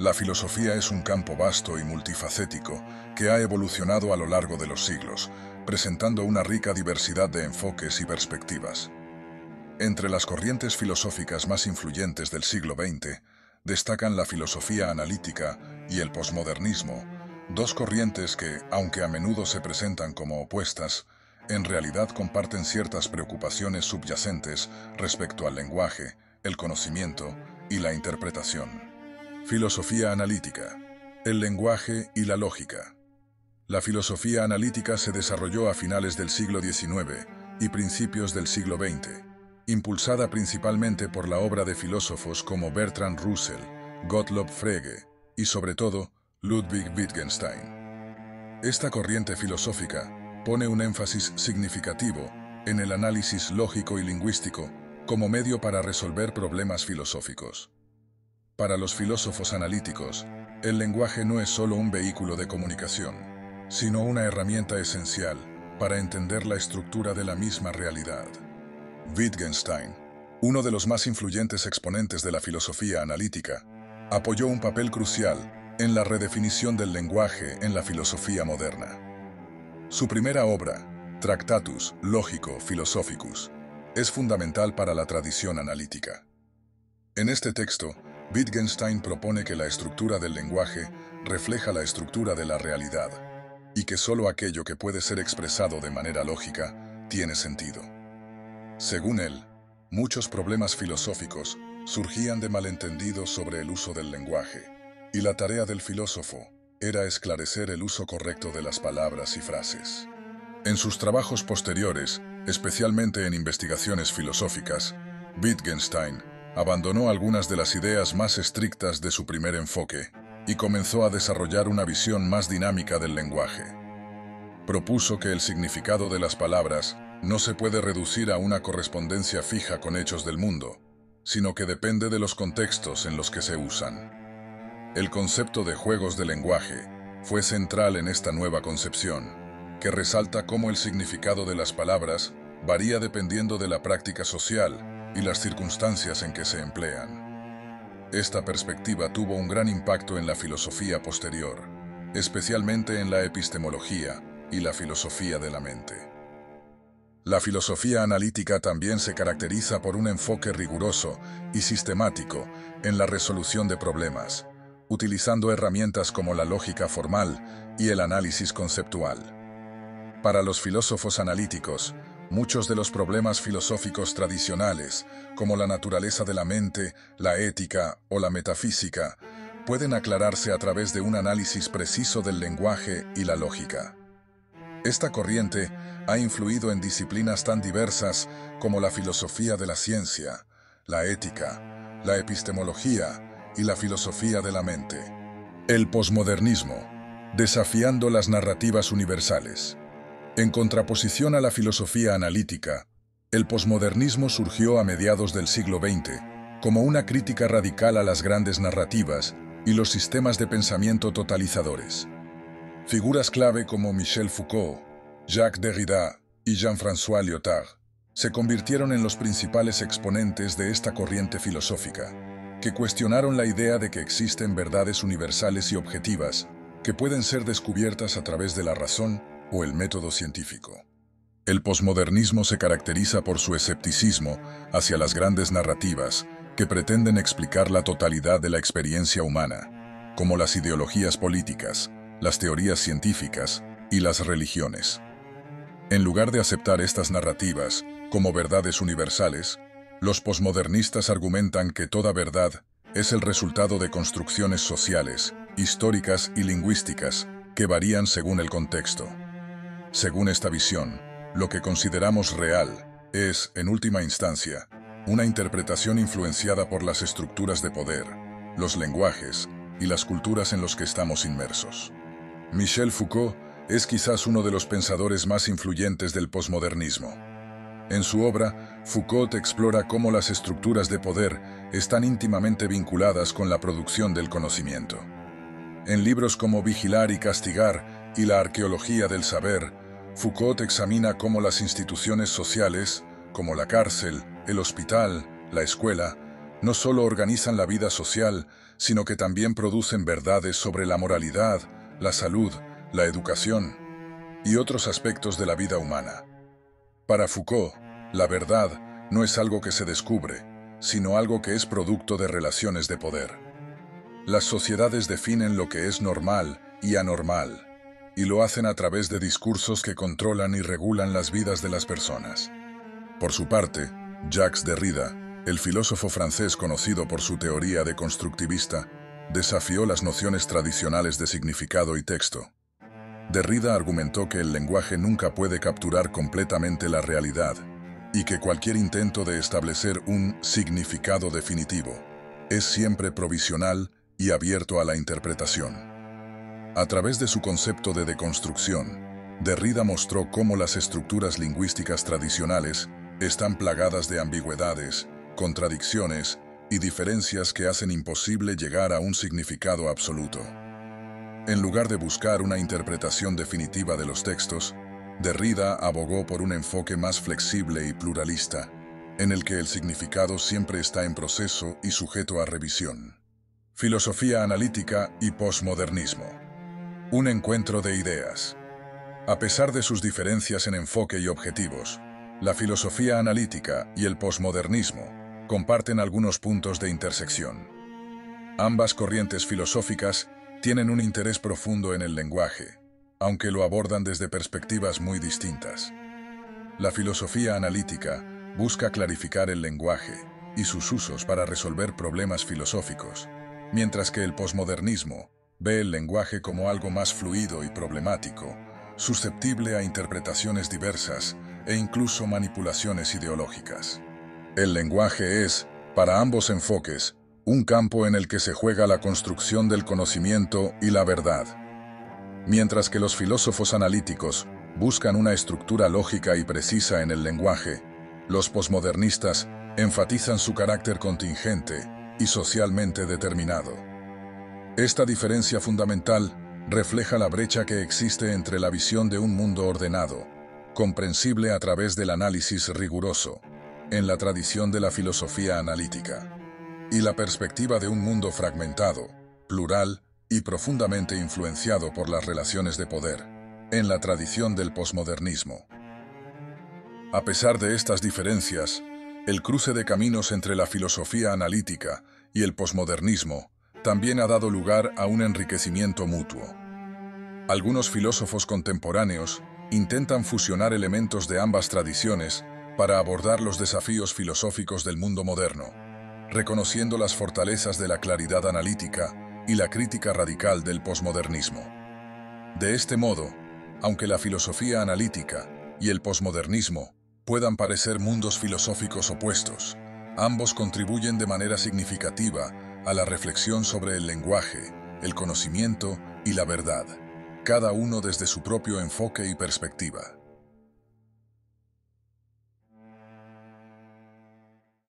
La filosofía es un campo vasto y multifacético que ha evolucionado a lo largo de los siglos, presentando una rica diversidad de enfoques y perspectivas. Entre las corrientes filosóficas más influyentes del siglo XX, destacan la filosofía analítica y el posmodernismo, dos corrientes que, aunque a menudo se presentan como opuestas, en realidad comparten ciertas preocupaciones subyacentes respecto al lenguaje, el conocimiento y la interpretación. Filosofía analítica. El lenguaje y la lógica. La filosofía analítica se desarrolló a finales del siglo XIX y principios del siglo XX, impulsada principalmente por la obra de filósofos como Bertrand Russell, Gottlob Frege y, sobre todo, Ludwig Wittgenstein. Esta corriente filosófica pone un énfasis significativo en el análisis lógico y lingüístico como medio para resolver problemas filosóficos. Para los filósofos analíticos, el lenguaje no es solo un vehículo de comunicación, sino una herramienta esencial para entender la estructura de la misma realidad. Wittgenstein, uno de los más influyentes exponentes de la filosofía analítica, apoyó un papel crucial en la redefinición del lenguaje en la filosofía moderna. Su primera obra, Tractatus Logico-Philosophicus, es fundamental para la tradición analítica. En este texto, Wittgenstein propone que la estructura del lenguaje refleja la estructura de la realidad, y que solo aquello que puede ser expresado de manera lógica tiene sentido. Según él, muchos problemas filosóficos surgían de malentendidos sobre el uso del lenguaje, y la tarea del filósofo era esclarecer el uso correcto de las palabras y frases. En sus trabajos posteriores, especialmente en investigaciones filosóficas, Wittgenstein abandonó algunas de las ideas más estrictas de su primer enfoque y comenzó a desarrollar una visión más dinámica del lenguaje. Propuso que el significado de las palabras no se puede reducir a una correspondencia fija con hechos del mundo, sino que depende de los contextos en los que se usan. El concepto de juegos de lenguaje fue central en esta nueva concepción, que resalta cómo el significado de las palabras varía dependiendo de la práctica social y las circunstancias en que se emplean. Esta perspectiva tuvo un gran impacto en la filosofía posterior, especialmente en la epistemología y la filosofía de la mente. La filosofía analítica también se caracteriza por un enfoque riguroso y sistemático en la resolución de problemas, utilizando herramientas como la lógica formal y el análisis conceptual. Para los filósofos analíticos, muchos de los problemas filosóficos tradicionales, como la naturaleza de la mente, la ética o la metafísica, pueden aclararse a través de un análisis preciso del lenguaje y la lógica. Esta corriente ha influido en disciplinas tan diversas como la filosofía de la ciencia, la ética, la epistemología y la filosofía de la mente. El posmodernismo, desafiando las narrativas universales. En contraposición a la filosofía analítica, el posmodernismo surgió a mediados del siglo XX como una crítica radical a las grandes narrativas y los sistemas de pensamiento totalizadores. Figuras clave como Michel Foucault, Jacques Derrida y Jean-François Lyotard se convirtieron en los principales exponentes de esta corriente filosófica, que cuestionaron la idea de que existen verdades universales y objetivas que pueden ser descubiertas a través de la razón o el método científico. El posmodernismo se caracteriza por su escepticismo hacia las grandes narrativas que pretenden explicar la totalidad de la experiencia humana, como las ideologías políticas, las teorías científicas y las religiones. En lugar de aceptar estas narrativas como verdades universales, los posmodernistas argumentan que toda verdad es el resultado de construcciones sociales, históricas y lingüísticas que varían según el contexto. Según esta visión, lo que consideramos real es, en última instancia, una interpretación influenciada por las estructuras de poder, los lenguajes y las culturas en los que estamos inmersos. Michel Foucault es quizás uno de los pensadores más influyentes del posmodernismo. En su obra, Foucault explora cómo las estructuras de poder están íntimamente vinculadas con la producción del conocimiento. En libros como Vigilar y Castigar y La arqueología del saber, Foucault examina cómo las instituciones sociales, como la cárcel, el hospital, la escuela, no solo organizan la vida social, sino que también producen verdades sobre la moralidad, la salud, la educación y otros aspectos de la vida humana. Para Foucault, la verdad no es algo que se descubre, sino algo que es producto de relaciones de poder. Las sociedades definen lo que es normal y anormal, y lo hacen a través de discursos que controlan y regulan las vidas de las personas. Por su parte, Jacques Derrida, el filósofo francés conocido por su teoría deconstructivista, desafió las nociones tradicionales de significado y texto. Derrida argumentó que el lenguaje nunca puede capturar completamente la realidad y que cualquier intento de establecer un significado definitivo es siempre provisional y abierto a la interpretación. A través de su concepto de deconstrucción, Derrida mostró cómo las estructuras lingüísticas tradicionales están plagadas de ambigüedades, contradicciones y diferencias que hacen imposible llegar a un significado absoluto. En lugar de buscar una interpretación definitiva de los textos, Derrida abogó por un enfoque más flexible y pluralista, en el que el significado siempre está en proceso y sujeto a revisión. Filosofía analítica y posmodernismo. Un encuentro de ideas. A pesar de sus diferencias en enfoque y objetivos, la filosofía analítica y el posmodernismo comparten algunos puntos de intersección. Ambas corrientes filosóficas tienen un interés profundo en el lenguaje, aunque lo abordan desde perspectivas muy distintas. La filosofía analítica busca clarificar el lenguaje y sus usos para resolver problemas filosóficos, mientras que el posmodernismo ve el lenguaje como algo más fluido y problemático, susceptible a interpretaciones diversas e incluso manipulaciones ideológicas. El lenguaje es, para ambos enfoques, un campo en el que se juega la construcción del conocimiento y la verdad. Mientras que los filósofos analíticos buscan una estructura lógica y precisa en el lenguaje, los posmodernistas enfatizan su carácter contingente y socialmente determinado. Esta diferencia fundamental refleja la brecha que existe entre la visión de un mundo ordenado, comprensible a través del análisis riguroso, en la tradición de la filosofía analítica, y la perspectiva de un mundo fragmentado, plural y profundamente influenciado por las relaciones de poder, en la tradición del posmodernismo. A pesar de estas diferencias, el cruce de caminos entre la filosofía analítica y el posmodernismo también ha dado lugar a un enriquecimiento mutuo. Algunos filósofos contemporáneos intentan fusionar elementos de ambas tradiciones para abordar los desafíos filosóficos del mundo moderno, reconociendo las fortalezas de la claridad analítica y la crítica radical del posmodernismo. De este modo, aunque la filosofía analítica y el posmodernismo puedan parecer mundos filosóficos opuestos, ambos contribuyen de manera significativa a la reflexión sobre el lenguaje, el conocimiento y la verdad, cada uno desde su propio enfoque y perspectiva.